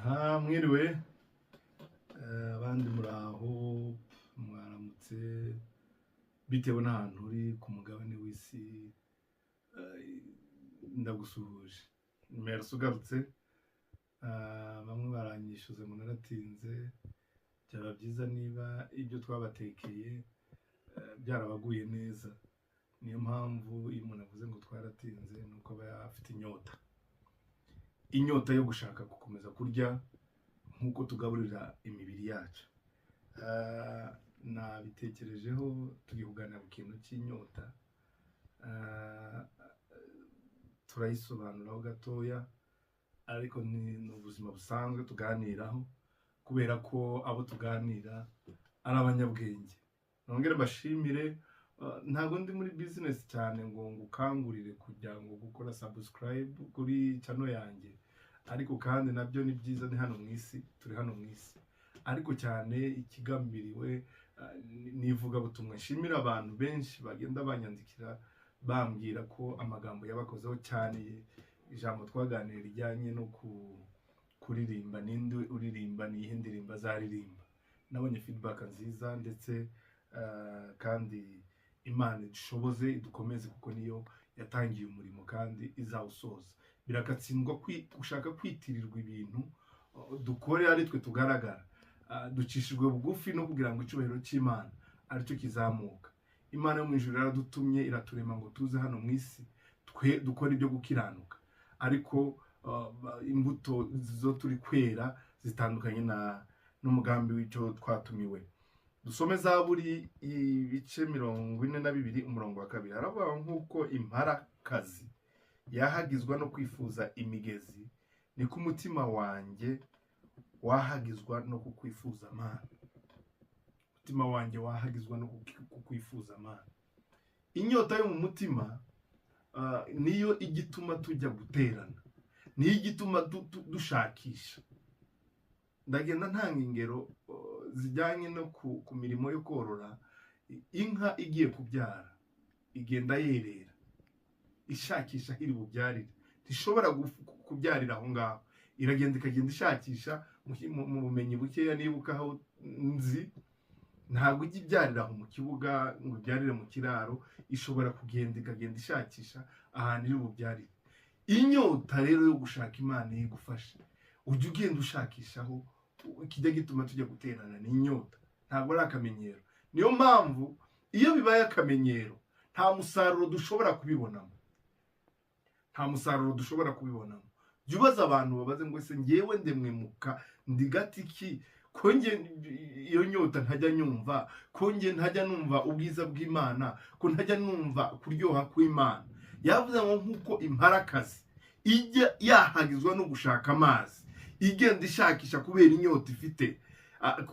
Mwiriwe abandi muraho mwaramutse bitewe n'ahantu uri ku mugabane w'isi ndagusuhuje merci ugarutse bamwe baranyishuze ngo naratinze byaba byiza niba ibyo twabatekeye byarabaguye neza niyo mpamvu iyo umuntu avuze ngo twaratinze nuko aba afite inyota yo gushaka gukomeza kurya nkuko tugaburira imibiri yacu. Nabitekerejeho tugihugana ku kintu cy'inyota, turayisobanuraho gatoya ariko ni ubuzima busanzwe tuganiraho kubera ko abo tuganira ari abanyabwenge. Nongere mbashimire, ntabwo ndi muri business cyane ngo ngukangurire kujya ngo gukora subscribe kuri channel yanjye, ariko kandi nabyo ni byiza, ni hano mwisi, turi hano mwisi, ariko cyane ikigambiriwe nivuga butumwa. Nshimira abantu benshi bagenda banyandikira bambwira ko amagambo yabakozeho cyane, ijambo twaganira rijyanye no kuririmba, ninde uririmba, ni ihe ndirimbo azaririmba. Nabonye feedback nziza, ndetse kandi Imana idushoboze idukomeze kuko niyo yatangiye umurimo kandi izawusoza. Biragatsindwa gushaka kwitirirwa ibintu dukore ari twe tugaragara. Ducishijwe bugufi no kugira ngo icyubahiro cy'Imana aricyo kizamuka. Imana yo mu ijuru yaradutumye, iraturema ngo tuze hano mu isi dukora ibyo gukiranuka, ariko imbuto zo turi kwera zitandukanye n'umugambi w'icyo twatumiwe. Dusome Zaburi ibice 42 umurongo wa 2. Aravuga nk'uko imparakazi yahagizwa no kwifuza imigezi, niko umutima wanjye wahagizwa no kukwifuza Mana. Umutima wanjye wahagizwa no kukwifuza Mana. Inyota yo mu mutima niyo igituma tujya guterana, niyo igituma dushakisha. Ndagenda ntanga ingero zijyanye no ku mirimo yo korora. Inka igiye kubyara igenda yerera ishakisha hiri bubyarire, ntishobora kubyarira aho ngaho, iragenda ikagenda ishakisha. Mu bumenyi bukeya nibuka aho nzi, ntabwo ijya ibyarira aho mu kibuga ngo ibyarire mu kiraro, ishobora kugenda ikagenda ishakisha ahantu iri bubyarire. Inyota rero yo gushaka Imana igufasha, ujye ugenda ushakishaho. Ikijya gituma tujya guterana ni inyota, ntabwo ari akamenyero. Niyo mpamvu iyo bibaye akamenyero nta musaruro dushobora kubibonamo, nta musaruro dushobora kubibonamo. Jya ubaza abantu babaze ngo ese ngewe ndemwemuka ndi gati ki ko nge iyo nyota ntajya nyumva, ko nge ntajya numva ubwiza bw'Imana, ko ntajya numva kuryoha kw'Imana. Yavuze ngo nk'uko imparakazi ijya yahagizwa no gushaka amazi, igenda ishakisha kubera inyota ifite,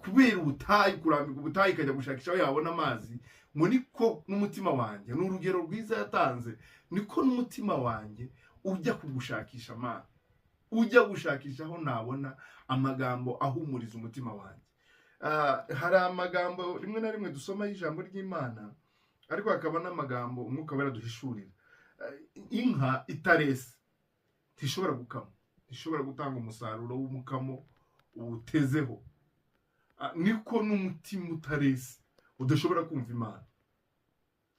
kubera ubutayu, kurambika ubutayu ikajya gushakisha aho yabona amazi. Niko n'umutima wanjye, ni urugero rwiza yatanze, niko n'umutima wanjye ujya kugushakisha Mana, ujya gushakisha aho nabona amagambo ahumuriza umutima wanjye. Hari amagambo rimwe na rimwe dusoma y'ijambo ry'Imana, ariko hakaba n'amagambo umwuka wera duhishurira. Inka itarese ntishobora gukama, ntishobora gutanga umusaruro w'umukamo utezeho. Niko n'umutima utarese udashobora kumva Imana.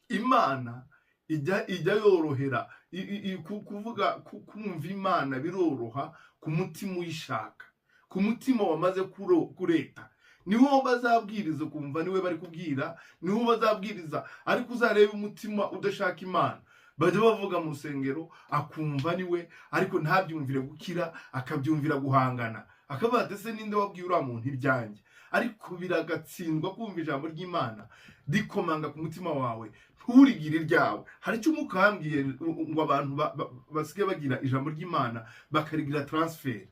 Imana ijya yorohera, kuvuga kumva Imana biroroha ku mutima uyishaka, ku mutima wamaze kureta. Niho bazabwiriza kumva niwe bari kubwira, niho bazabwiriza, ariko uzarebe umutima udashaka Imana. Bajya bavuga mu rusengero akumva niwe, ariko ntabyumvire gukira, akabyumvira guhangana. Akavuga ati ese ninde wabwiye uriya muntu ibyanjye? Ariko biragatsindwa kumva ijambo ry'Imana rikomanga ku mutima wawe, nturigire ryawe. Hari icyo umukambwiye ngo abantu basigaye bagira ijambo ry'Imana bakarigira transfer.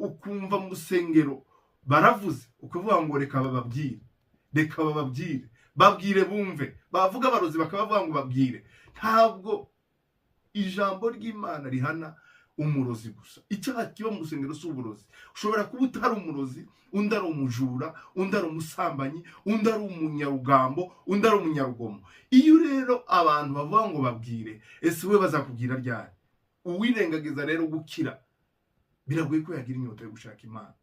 Ukumva mu rusengero baravuze, ukavuga ngo reka bababwire, babwire bumve. Bavuga abarozi bakabavuga ngo babwire. Ntabwo ijambo ry'Imana rihana umurozi gusa. Icyaha kiba mu rusengero si uburozi. Ushobora kuba utari umurozi, undi ari umujura, undi ari umusambanyi, undi ari umunyarugambo, undi ari umunyarugomo. Iyo rero abantu bavuga ngo babwire, ese we bazakubwira ryari? Uwirengagiza rero gukira biragoye ko yagira inyota yo gushaka Imana.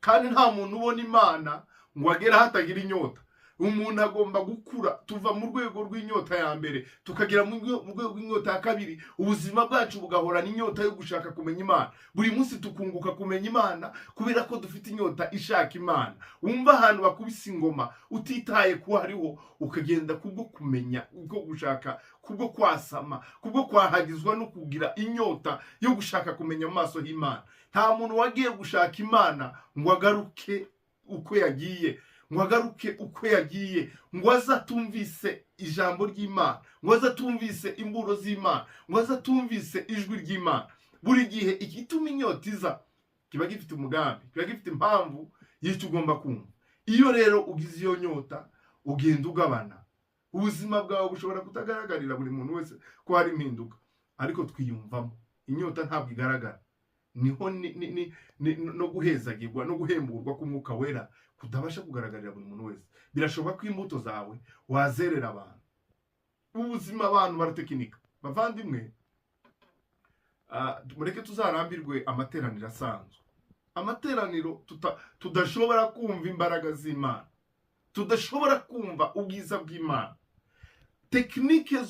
Kandi nta muntu ubona Imana ngo agere hatagira inyota. Umuntu agomba gukura, tuva mu rwego rw'inyota ya mbere tukagira mu rwego rw'inyota ya kabiri, ubuzima bwacu bugahorana inyota yo gushaka kumenya Imana. Buri munsi tukunguka kumenya Imana kubera ko dufite inyota ishaka Imana. Wumva ahantu bakubise ingoma utitaye ko hariho, ukagenda kubwo kumenya, ubwo gushaka, kubwo kwasama, kubwo kwahagizwa no kugira inyota yo gushaka kumenya mu maso y'Imana. Nta muntu wagiye gushaka Imana ngo agaruke uko yagiye, ngo agaruke uko yagiye, ngo azatumvise ijambo ry'Imana, ngo azatumvise imburo z'Imana, ngo azatumvise ijwi ry'Imana. Buri gihe igituma inyota iza kiba gifite umugambi, kiba gifite impamvu y'icyo ugomba kumva. Iyo rero ugize iyo nyota, ugenda ugabana, ubuzima bwawe bushobora kutagaragarira buri muntu wese ko hari impinduka, ariko twiyumvamo. Inyota ntabwo igaragara. Niho no guhezagirwa no guhemburwa k'Umwuka Wera kudabasha kugaragarira buri muntu wese. Birashoboka ko imbuto zawe wazerera abantu. Ubuzima abantu baratekinika. Bavandimwe, mureke tuzarambirwe amateraniro asanzwe, amateraniro tudashobora kumva imbaraga z'Imana, tudashobora kumva ubwiza bw'Imana. Tekinike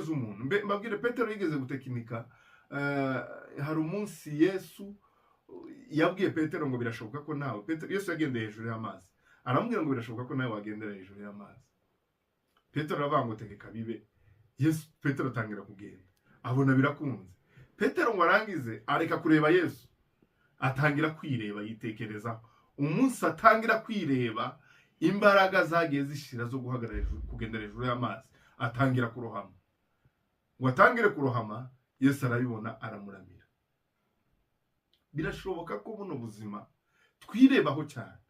z'umuntu, mbabwire Petero yigeze gutekinika. Hari umunsi Yesu yabwiye Petero ngo birashoboka ko nawe, Yesu yagendeye hejuru y'amazi, aramubwira ngo birashoboka ko nawe wagendera hejuru y'amazi. Petero aravuga ngo tegeka bibe. Petero atangira kugenda, abona birakunze. Petero ngo arangize areka kureba Yesu, atangira kwireba, yitekerezaho. Umunsi atangira kwireba, imbaraga zagiye zishira zo guhagarara hejuru, kugendera hejuru y'amazi, atangira kurohama. Ngo atangire kurohama, Yesu arabibona, aramuramira. Birashoboka ko buno buzima twirebaho cyane.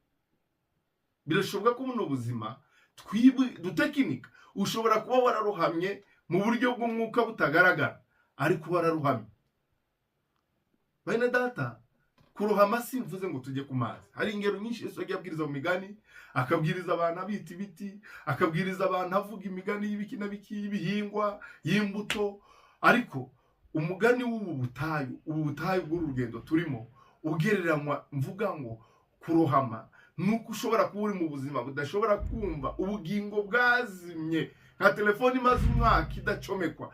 Birashoboka ko buno buzima dutekinika. Ushobora kuba wararuhamye mu buryo bw'umwuka butagaragara, ariko wararuhamye. Bene data, kurohama simvuze ngo tujye ku mazi. Hari ingero nyinshi Yesu yagiye abwiriza mu migani, akabwiriza abantu abita ibiti, akabwiriza abantu avuga imigani y'ibiki na biki, y'ibihingwa, y'imbuto. Ariko umugani w'ubu butayu bw'urugendo turimo ugereranywa, mvuga ngo kurohama nuko ushobora kuba uri mu buzima budashobora kumva, ubugingo bwazimye nka telefone imaze umwaka idacomekwa,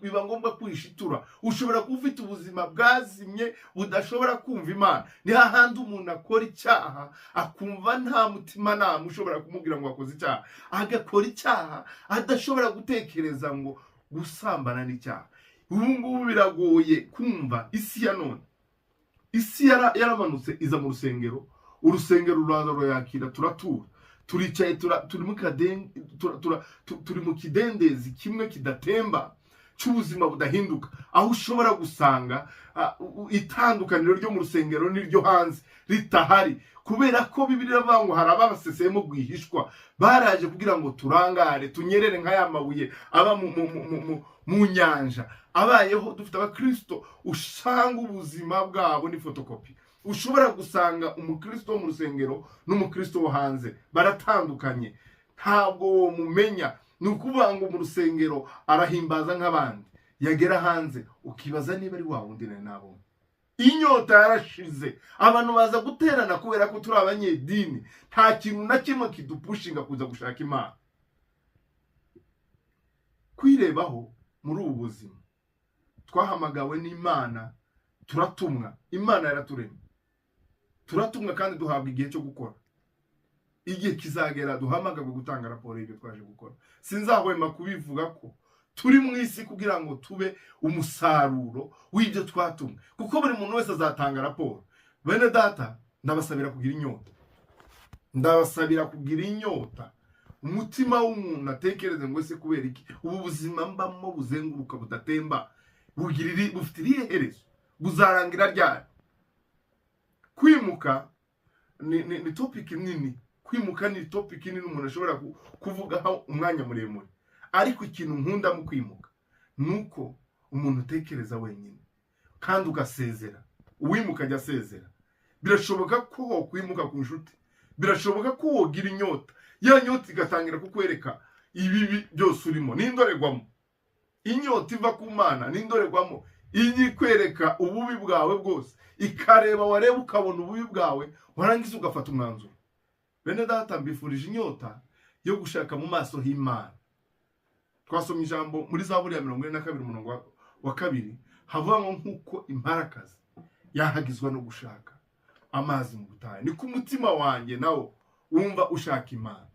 biba ngombwa kwishitura. Ushobora kuba ufite ubuzima bwazimye budashobora kumva Imana. Ni hahandi umuntu akora icyaha akumva nta mutima nama ushobora kumubwira ngo akoze icyaha, agakora icyaha adashobora gutekereza ngo gusambana n'icyaha. Ubu ngubu biragoye kumva. Isi ya none, isi yaramanutse iza mu rusengero, urusengero ruraza ruyakira, turatura, turicaye, turi mu kidendezi kimwe kidatemba cy'ubuzima budahinduka, aho ushobora gusanga itandukaniro ryo mu rusengero n'iryo hanze ritahari, kubera ko Bibiliya iravuga ngo hari ababaseseyemo rwihishwa, baraje kugira ngo turangare, tunyerere nka ya mabuye aba mu nyanja. Abayeho dufite abakristo usanga ubuzima bwabo ni fotokopi. Ushobora gusanga umukristo wo mu rusengero n'umukristo wo hanze baratandukanye, ntabwo mumenya. Ni ukuvuga ngo mu rusengero arahimbaza nk'abandi, yagera hanze ukibaza niba ari wa wundi nabonye. Inyota yarashize, abantu baza guterana kubera ko turi abanyedini. Nta kintu na kimwe kidupushinga kuza gushaka Imana. Kwirebaho muri ubu buzima, twahamagawe n'Imana, turatumwa. Imana yaraturemye, turatumwa kandi duhabwa igihe cyo gukora. Igihe kizagera duhamagazwe gutanga raporo y'ibyo twaje gukora. Sinzahwema kubivuga ko turi mu isi kugira ngo tube umusaruro w'ibyo twatumwe, kuko buri muntu wese azatanga raporo. Bene data, ndabasabira kugira inyota, ndabasabira kugira inyota. Umutima w'umuntu atekereze ngo ese kubera iki ubu buzima mbamo buzenguruka budatemba, bufite irihe herezo, buzarangira ryari? Kwimuka ni topic nini. Kwimuka ni topic nini umuntu ashobora kuvugaho umwanya muremure, ariko ikintu nkunda mu kwimuka nuko umuntu utekereza wenyine kandi ugasezera. Uwimuka ajya asezera. Birashoboka ko wokwimuka ku nshuti, birashoboka ko wogira inyota, ya nyota igatangira kukwereka ibibi byose urimo n'indorerwamo. Inyota iva ku Mana n'indorerwamo kwereka ububi bwawe bwose, ikareba wareba ukabona ububi bwawe, warangiza ugafata umwanzuro. Bene data, mbifurije inyota yo gushaka mu maso h'Imana. Twasomye ijambo muri Zaburi ya 42 umurongo wa 2, havuga ngo nkuko imparakazi yahagizwa no gushaka amazi mu butayu, niko umutima wanjye nawo wumva ushaka Imana.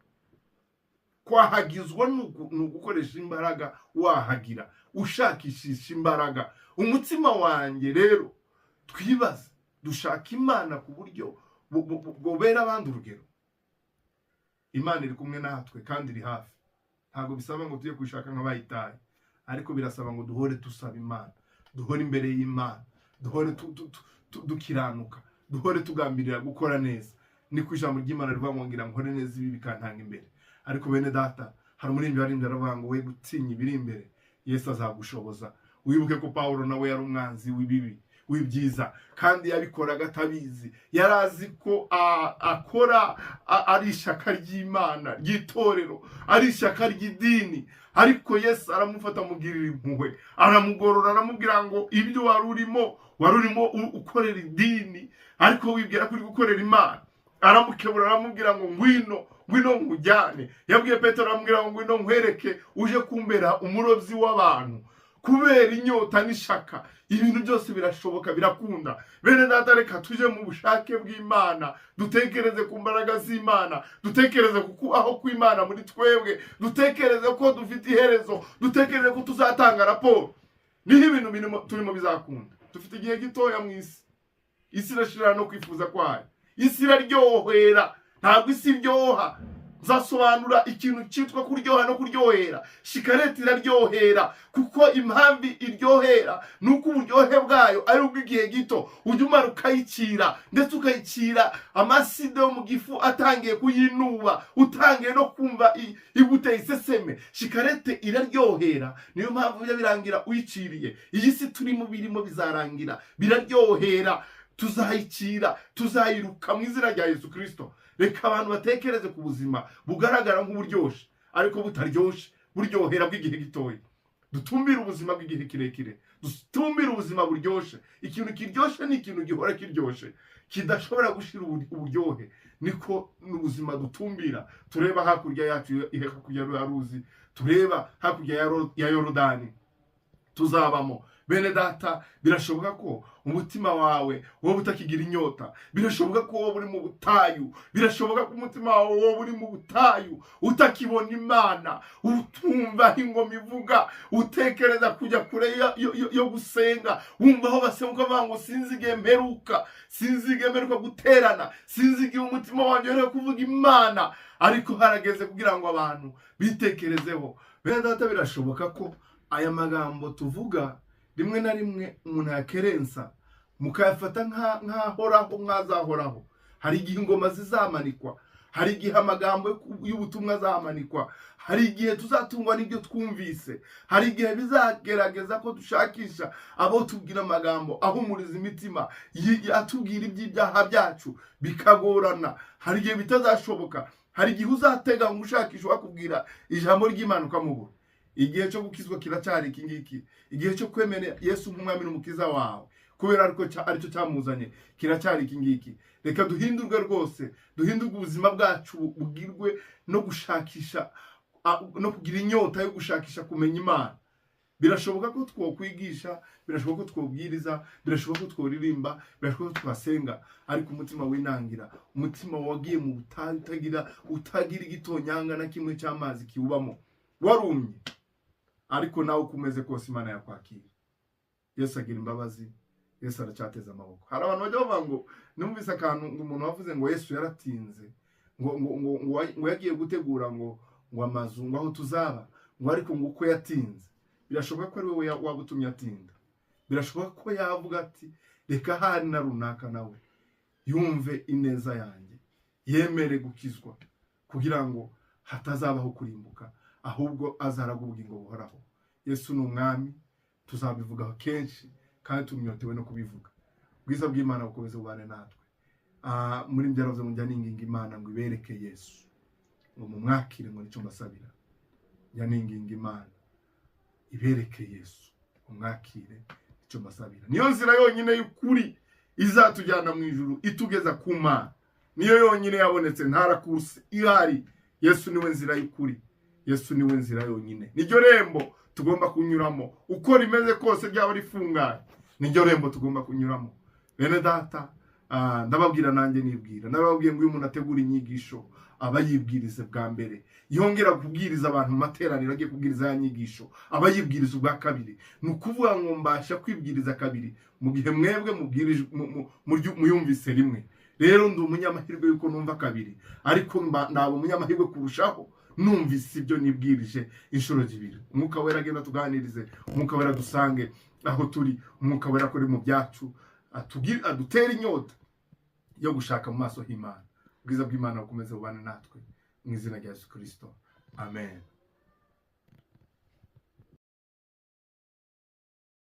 Kwahagizwa nugukoresha imbaraga, wahagira ushakishisha imbaraga. Umutima wanjye rero twibaza, dushaka Imana ku buryo bwobera abandi urugero. Imana iri kumwe natwe kandi iri hafi. Ntabwo bisaba ngo tujye kwishaka nk'abayitaye, ariko birasaba ngo duhore tusaba Imana, duhore imbere y'Imana, duhore dukiranuka, duhore tugambirira gukora neza. Niko ijambo ry'Imana rivuga ngo ngira nkore neza ibi bikantanga imbere. Ariko bene data, hari umuririmbyi waririmbye aravuga ngo we gutinya ibiri imbere, Yesu azagushoboza. Wibuke ko Pawulo nawe yari umwanzi w'ibibi, w'ibyiza, kandi yabikoraga atabizi. Yarazi ko akora ari ishyaka ry'Imana, ry'itorero, ari ishyaka ry'idini, ariko Yesu aramufata amugirira impuhwe, aramugorora, aramubwira ngo ibyo warurimo ukorera idini, ariko wibwira kuri gukorera Imana. Aramukebura, aramubwira ngo ngwino nkujyane. Yabwiye Petero, aramubwira ngo ngwino nkwereke, uje kumbera umurobyi w'abantu. Kubera inyota n'ishaka, ibintu byose birashoboka, birakunda. Bene data, reka tuje mu bushake bw'Imana, dutekereze ku mbaraga z'Imana, dutekereze ku kubaho kw'Imana muri twebwe, dutekereze ko dufite iherezo, dutekereze ko tuzatanga raporo. Niho ibintu turimo bizakunda. Dufite igihe gitoya mu isi. Isi irashira no kwifuza kwayo. Isi iraryohera, ntabwo isi iryoha. Nzasobanura ikintu cyitwa kuryoha no kuryohera. Shikarete iraryohera, kuko impamvu iryohera nuko uburyohe bwayo ari ubw'igihe gito. Ujya umara ukayicira, ndetse ukayicira amaside yo mu gifu atangiye kuyinuba, utangiye no kumva iguteye iseseme. Shikarete iraryohera, niyo mpamvu birangira uyiciriye. Iyi si turimo birimo bizarangira, biraryohera. Tuzayicira, tuzayiruka mu izina rya Yesu Kristo. Reka abantu batekereze ku buzima bugaragara nk'uburyoshe, ariko butaryoshe, buryohera bw'igihe gitoya. Dutumbire ubuzima bw'igihe kirekire, dutumbire ubuzima buryoshe. Ikintu kiryoshe ni ikintu gihora kiryoshe, kidashobora gushira uburyohe. Niko n'ubuzima dutumbira. Tureba hakurya yacu, hakurya ya ruzi, tureba hakurya ya Yorodani tuzabamo. Bene data, birashoboka ko umutima wawe wowe utakigira inyota. Birashoboka ko wowe uri mu butayu. Birashoboka ko umutima wawe wowe uri mu butayu, utakibona Imana, utumva ingoma ivuga, utekereza kujya kure yo gusenga, wumva aho basenga bavuga ngo sinzige mperuka guterana, sinzige umutima wanjye rero kuvuga Imana. Ariko harageze kugira ngo abantu bitekerezeho. Bene data, birashoboka ko aya magambo tuvuga rimwe na rimwe umuntu yakerensa, mukayafata nk'ahoraho, mwazahoraho. Hari igihe ingoma zizamanikwa, hari igihe amagambo y'ubutumwa azamanikwa, hari igihe tuzatungwa n'ibyo twumvise, hari igihe bizagerageza ko dushakisha abo tubwira amagambo ahumuriza imitima, atubwira iby'ibyaha byacu, bikagorana. Hari igihe bitazashoboka, hari igihe uzatega ngo ushakisha wakubwira ijambo ry'Imana ukamubura. Igihe cyo gukizwa kiracyari iki ngiki. Igihe cyo kwemera Yesu nk'umwami n'umukiza wawe, kubera aricyo cyamuzanye, kiracyari iki ngiki. Reka duhindurwe rwose, duhindurwe ubuzima bwacu bugirwe no gushakisha, no kugira inyota yo gushakisha kumenya Imana. Birashoboka ko twokwigisha, birashoboka ko twobwiriza, birashoboka ko tworirimba, birashoboka ko twasenga, ariko umutima winangira, umutima wagiye mu butayu, utagira igitonyanga na kimwe cy'amazi kiwubamo, warumye. Ariko nawe ukomeze kose Imana yakwakira. Yesu agira imbabazi, Yesu aracyateza amaboko. Hari abantu bajya bavuga ngo numvise akantu ngo umuntu wavuze ngo Yesu yaratinze, ngo yagiye gutegura ngo amazu, ngo aho tuzaba, ngo ariko ngo uko yatinze. Birashoboka ko ari wowe wabutumye atinda. Birashoboka ko yavuga ati reka hari na runaka nawe yumve ineza yanjye, yemere gukizwa, kugira ngo hatazabaho kurimbuka, ahubwo azaraga ubugingo buhoraho. Yesu ni umwami, tuzabivugaho kenshi kandi tumyotewe no kubivuga. Ubwiza bw'Imana bukomeze bubane natwe. Muri byaravuze ngo njya ninginga Imana ngo ibereke Yesu, ngo mumwakire, ngo nicyo mbasabira. Njya ninginga Imana ibereke Yesu, umwakire, nicyo icyo mbasabira. Niyo nzira yonyine y'ukuri izatujyana mu ijuru itugeza ku Mana. Niyo yonyine yabonetse, ntarakurse ihari. Yesu niwe nzira y'ukuri, Yesu niwe nzira yonyine, niryo rembo tugomba kunyuramo. Uko rimeze kose ryaba rifunganye, niryo rembo tugomba kunyuramo. Bene data, ndababwira nanjye nibwira, nababwiye ngo uyu muntu ategura inyigisho aba yibwirize bwa mbere, yongera kubwiriza abantu mu materaniro agiye kubwiriza ya nyigisho aba yibwiriza ubwa kabiri. Ni ukuvuga ngo mbasha kwibwiriza kabiri mu gihe mwebwe mubwirije muyumvise rimwe. Rero ndi umunyamahirwe yuko numva kabiri, ariko nabo umunyamahirwe kurushaho numvise ibyo nibwirije inshuro zibiri. Umwuka wera agenda tuganirize, umwuka wera dusange aho turi, umwuka wera kuri mu byacu, adutere inyota yo gushaka mu maso h'Imana. Ubwiza bw'Imana bukomeze bubane natwe mu izina rya Yesu Kristo, amen.